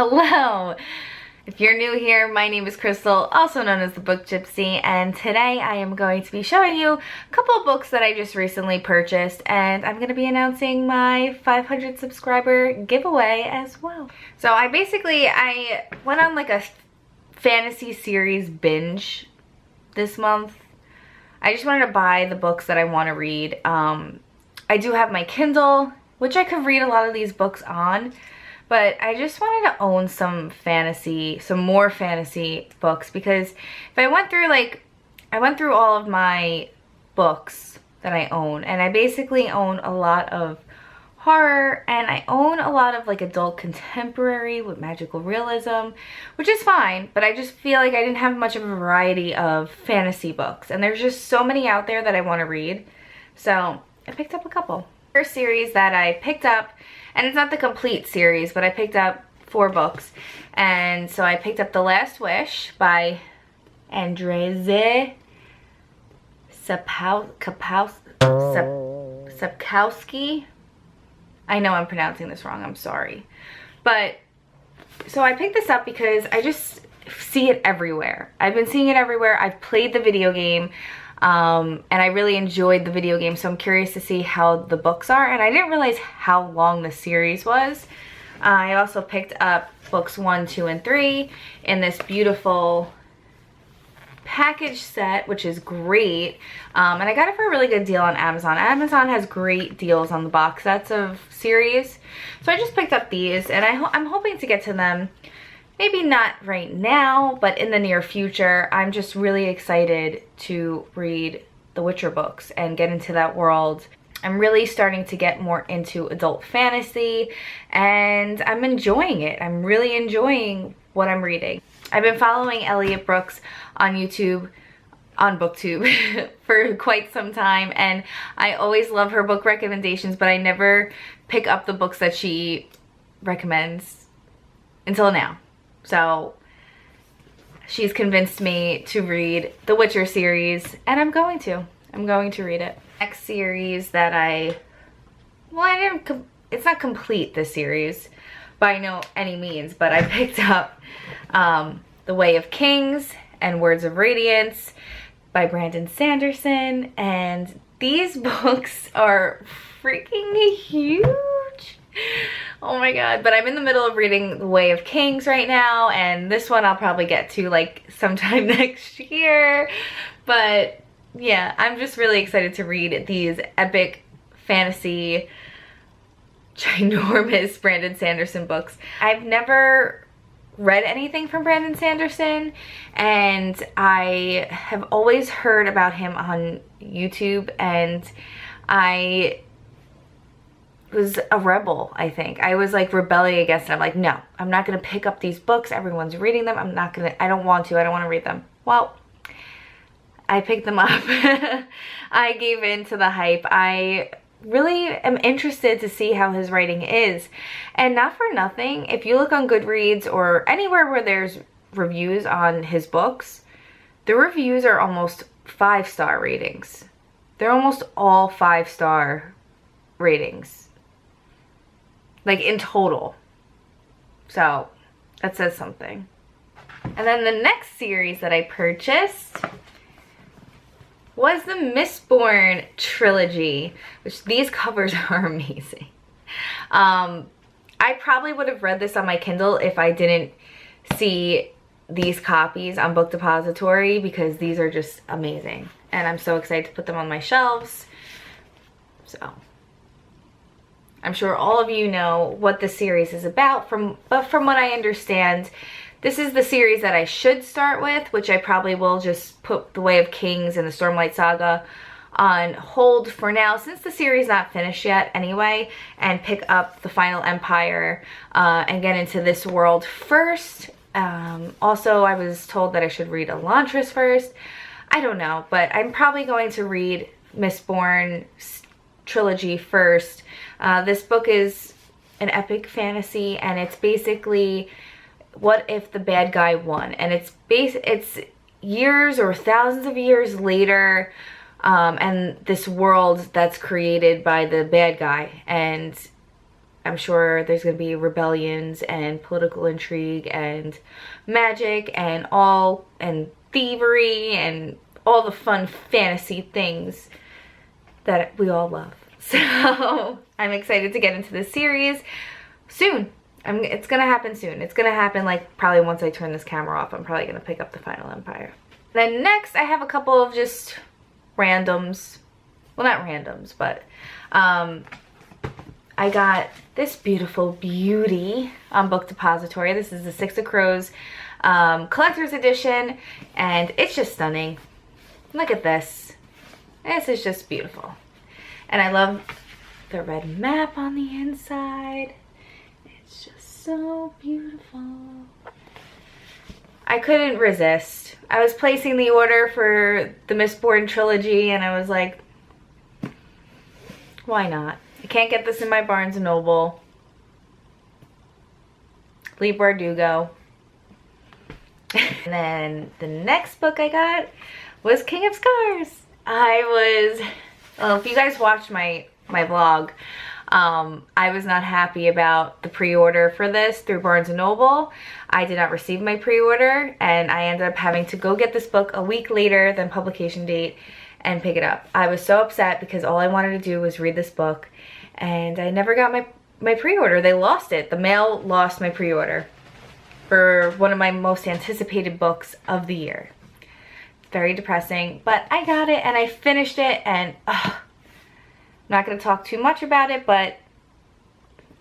Hello! If you're new here, my name is Crystal, also known as the Book Gypsy, and today I am going to be showing you a couple of books that I just recently purchased, and I'm going to be announcing my 500 subscriber giveaway as well. So I went on like a fantasy series binge this month. I just wanted to buy the books that I want to read. I do have my Kindle, which I could read a lot of these books on. But I just wanted to own some more fantasy books, because if I went through all of my books that I own, and I basically own a lot of horror, and I own a lot of like adult contemporary with magical realism, which is fine, but I just feel like I didn't have much of a variety of fantasy books, and there's just so many out there that I want to read. So I picked up a couple. First series that I picked up, and it's not the complete series, but I picked up 4 books. And so I picked up The Last Wish by Andrzej Sapkowski. I know I'm pronouncing this wrong, I'm sorry. But, so I picked this up because I just see it everywhere. I've been seeing it everywhere. I've played the video game. And I really enjoyed the video game, so I'm curious to see how the books are, and I didn't realize how long the series was. I also picked up books 1, 2, and 3 in this beautiful package set, which is great, and I got it for a really good deal on Amazon. Amazon has great deals on the box sets of series, so I just picked up these, and I'm hoping to get to them. Maybe not right now, but in the near future. I'm just really excited to read the Witcher books and get into that world. I'm really starting to get more into adult fantasy, and I'm enjoying it. I'm really enjoying what I'm reading. I've been following Elliot Brooks on YouTube, on BookTube, for quite some time, and I always love her book recommendations, but I never pick up the books that she recommends until now. So she's convinced me to read the Witcher series, and I'm going to read it. Next series that it's not complete, this series by any means, but I picked up The Way of Kings and Words of Radiance by Brandon Sanderson, and these books are freaking huge. Oh my god, but I'm in the middle of reading The Way of Kings right now, and this one I'll probably get to like sometime next year. But yeah, I'm just really excited to read these epic fantasy ginormous Brandon Sanderson books. I've never read anything from Brandon Sanderson, and I have always heard about him on YouTube, and I was a rebel, I think. I was like rebelling against it. I'm like, no, I'm not gonna pick up these books. Everyone's reading them. I don't want to read them. Well, I picked them up. I gave in to the hype. I really am interested to see how his writing is. And not for nothing, if you look on Goodreads or anywhere where there's reviews on his books, the reviews are almost 5-star ratings. They're almost all 5-star ratings. Like in total. So that says something. And then the next series that I purchased was the Mistborn trilogy, which these covers are amazing. I probably would have read this on my Kindle if I didn't see these copies on Book Depository, because these are just amazing. And I'm so excited to put them on my shelves. So I'm sure all of you know what the series is about, but from what I understand, this is the series that I should start with, which I probably will just put The Way of Kings and the Stormlight Saga on hold for now, since the series is not finished yet anyway, and pick up The Final Empire and get into this world first. Also, I was told that I should read Elantris first. I don't know, but I'm probably going to read Mistborn trilogy first. This book is an epic fantasy, and it's basically what if the bad guy won, and it's years or thousands of years later, and this world that's created by the bad guy, and I'm sure there's going to be rebellions and political intrigue and magic and thievery and all the fun fantasy things that we all love. So I'm excited to get into this series soon. It's gonna happen soon. It's gonna happen like probably once I turn this camera off. I'm probably gonna pick up the Final Empire. Then next I have a couple of just randoms. Well, not randoms, but I got this beautiful beauty on Book Depository. This is the Six of Crows collector's edition, and it's just stunning. Look at this. This is just beautiful. And I love the red map on the inside. It's just so beautiful. I couldn't resist. I was placing the order for the Mistborn trilogy, and I was like, why not? I can't get this in my Barnes & Noble. Leigh Bardugo. And then the next book I got was King of Scars. Well, if you guys watched my vlog, I was not happy about the pre-order for this through Barnes & Noble. I did not receive my pre-order, and I ended up having to go get this book a week later than publication date and pick it up. I was so upset because all I wanted to do was read this book, and I never got my pre-order. They lost it. The mail lost my pre-order for one of my most anticipated books of the year. Very depressing, but I got it and I finished it, and I'm not going to talk too much about it, but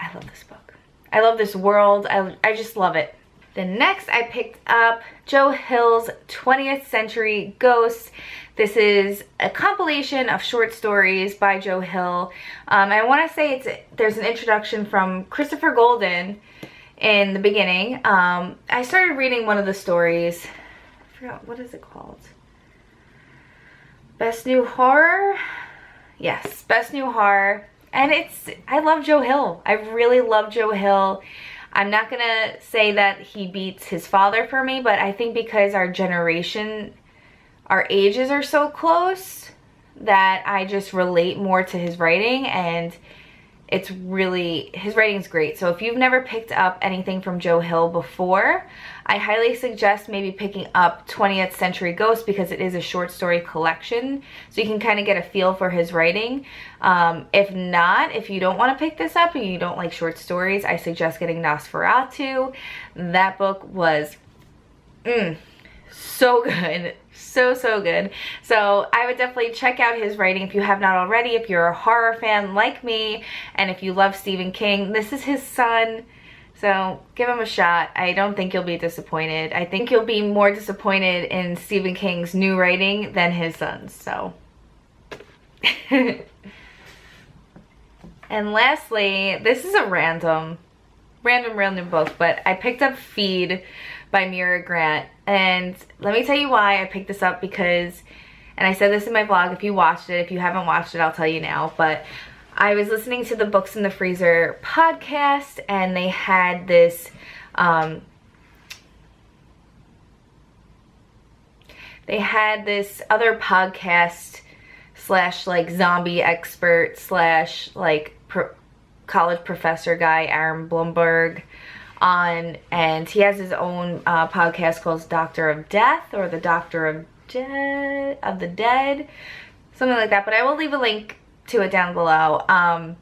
I love this book. I love this world. I just love it. Then next I picked up Joe Hill's 20th Century Ghosts. This is a compilation of short stories by Joe Hill. I want to say there's an introduction from Christopher Golden in the beginning. I started reading one of the stories. I forgot, what is it called? Best New Horror? Yes, Best New Horror. And I love Joe Hill. I really love Joe Hill. I'm not gonna say that he beats his father for me, but I think because our generation, our ages are so close, that I just relate more to his writing, and his writing's great. So if you've never picked up anything from Joe Hill before, I highly suggest maybe picking up 20th Century Ghosts, because it is a short story collection, so you can kind of get a feel for his writing. If not, if you don't want to pick this up and you don't like short stories, I suggest getting Nosferatu. That book was so good. So good. So I would definitely check out his writing if you have not already. If you're a horror fan like me, and if you love Stephen King, this is his son, so give him a shot. I don't think you'll be disappointed. I think you'll be more disappointed in Stephen King's new writing than his son's. So and lastly, this is a random book, but I picked up Feed by Mira Grant, and let me tell you why I picked this up, because, and I said this in my vlog, if you watched it, if you haven't watched it, I'll tell you now, but I was listening to the Books in the Freezer podcast, and they had this other podcast slash like zombie expert slash like college professor guy, Aaron Blumberg, on, and he has his own podcast called Doctor of Death, or the Doctor of the Dead, something like that, but I will leave a link to it down below. I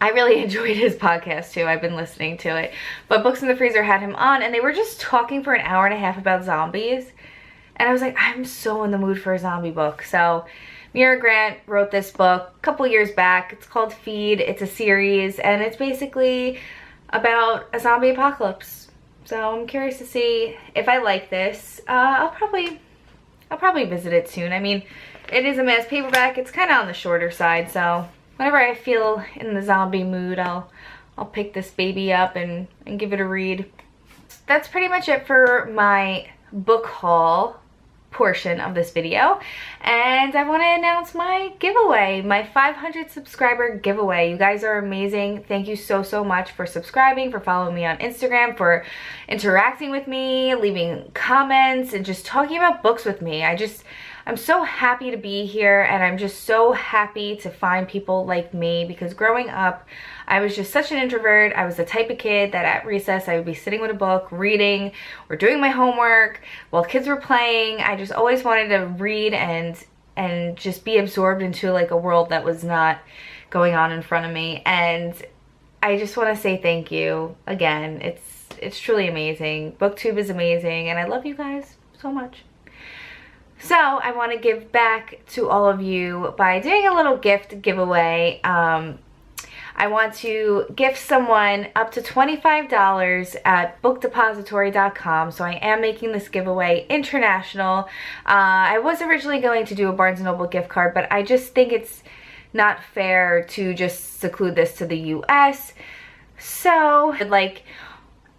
really enjoyed his podcast too. I've been listening to it, but Books in the Freezer had him on, and they were just talking for an hour and a half about zombies, and I was like, I'm so in the mood for a zombie book. So Mira Grant wrote this book a couple years back. It's called Feed. It's a series, and it's basically about a zombie apocalypse. So I'm curious to see if I like this. I'll probably visit it soon. I mean, it is a mass paperback. It's kind of on the shorter side, so whenever I feel in the zombie mood, I'll pick this baby up and give it a read. That's pretty much it for my book haul portion of this video, and I want to announce my giveaway, my 500 subscriber giveaway. You guys are amazing. Thank you so much for subscribing, for following me on Instagram, for interacting with me, leaving comments, and just talking about books with me. I'm so happy to be here, and I'm just so happy to find people like me, because growing up, I was just such an introvert. I was the type of kid that at recess I would be sitting with a book, reading, or doing my homework while kids were playing. I just always wanted to read and just be absorbed into like a world that was not going on in front of me. And I just want to say thank you again. It's truly amazing. BookTube is amazing, and I love you guys so much. So I want to give back to all of you by doing a little gift giveaway. I want to gift someone up to $25 at bookdepository.com. So I am making this giveaway international. I was originally going to do a Barnes & Noble gift card, but I just think it's not fair to just seclude this to the US. So I'd like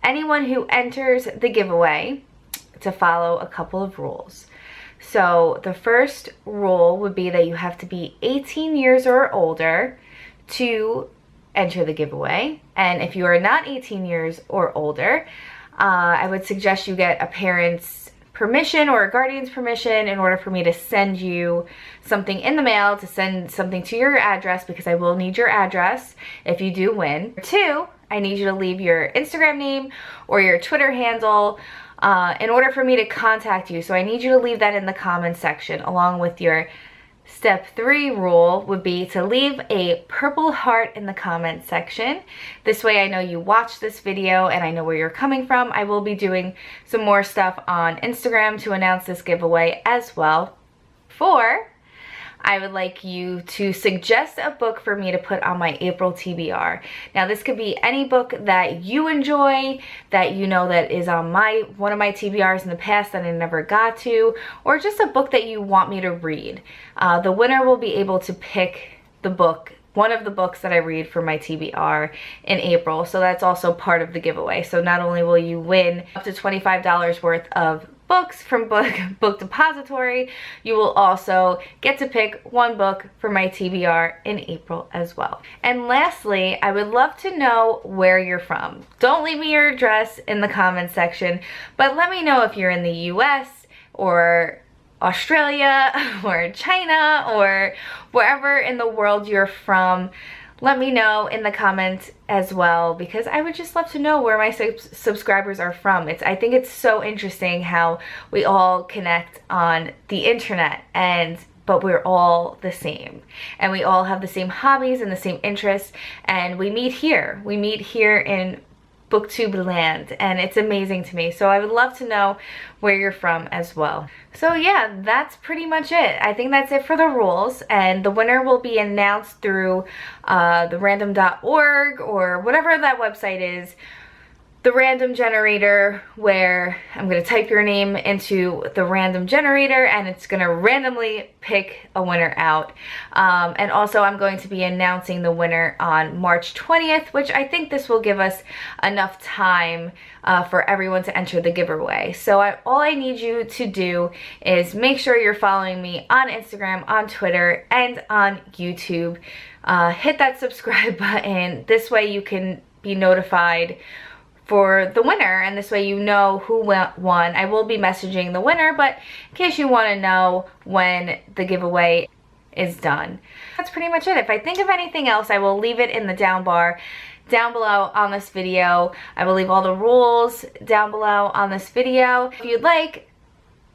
anyone who enters the giveaway to follow a couple of rules. So the first rule would be that you have to be 18 years or older to enter the giveaway. And if you are not 18 years or older, I would suggest you get a parent's permission or a guardian's permission in order for me to send you something in the mail, to send something to your address, because I will need your address if you do win. 2, I need you to leave your Instagram name or your Twitter handle in order for me to contact you. So I need you to leave that in the comments section, along with your step 3 rule would be to leave a purple heart in the comments section. This way I know you watched this video and I know where you're coming from. I will be doing some more stuff on Instagram to announce this giveaway as well. 4, I would like you to suggest a book for me to put on my April TBR. Now this could be any book that you enjoy, that you know that is on one of my TBRs in the past that I never got to, or just a book that you want me to read. The winner will be able to pick the book, one of the books that I read for my TBR in April. So that's also part of the giveaway. So not only will you win up to $25 worth of books from Book Depository, you will also get to pick one book for my TBR in April as well. And lastly, I would love to know where you're from. Don't leave me your address in the comments section, but let me know if you're in the US or Australia or China or wherever in the world you're from. Let me know in the comments as well, because I would just love to know where my subscribers are from. I think it's so interesting how we all connect on the internet, but we're all the same, and we all have the same hobbies and the same interests, and we meet here. We meet here in BookTube land, and it's amazing to me. So I would love to know where you're from as well. So yeah, that's pretty much it. I think that's it for the rules, and the winner will be announced through the random.org or whatever that website is, the random generator, where I'm going to type your name into the random generator and it's going to randomly pick a winner out. And also I'm going to be announcing the winner on March 20th, which I think this will give us enough time for everyone to enter the giveaway. So all I need you to do is make sure you're following me on Instagram, on Twitter, and on YouTube. Hit that subscribe button. This way you can be notified for the winner, and this way you know who won. I will be messaging the winner, but in case you want to know when the giveaway is done. That's pretty much it. If I think of anything else, I will leave it in the down bar down below on this video. I will leave all the rules down below on this video. If you'd like,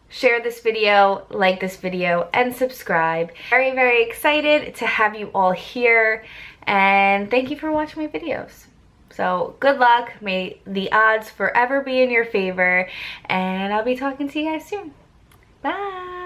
share this video, like this video, and subscribe. Very, very excited to have you all here, and thank you for watching my videos. So good luck, may the odds forever be in your favor, and I'll be talking to you guys soon. Bye!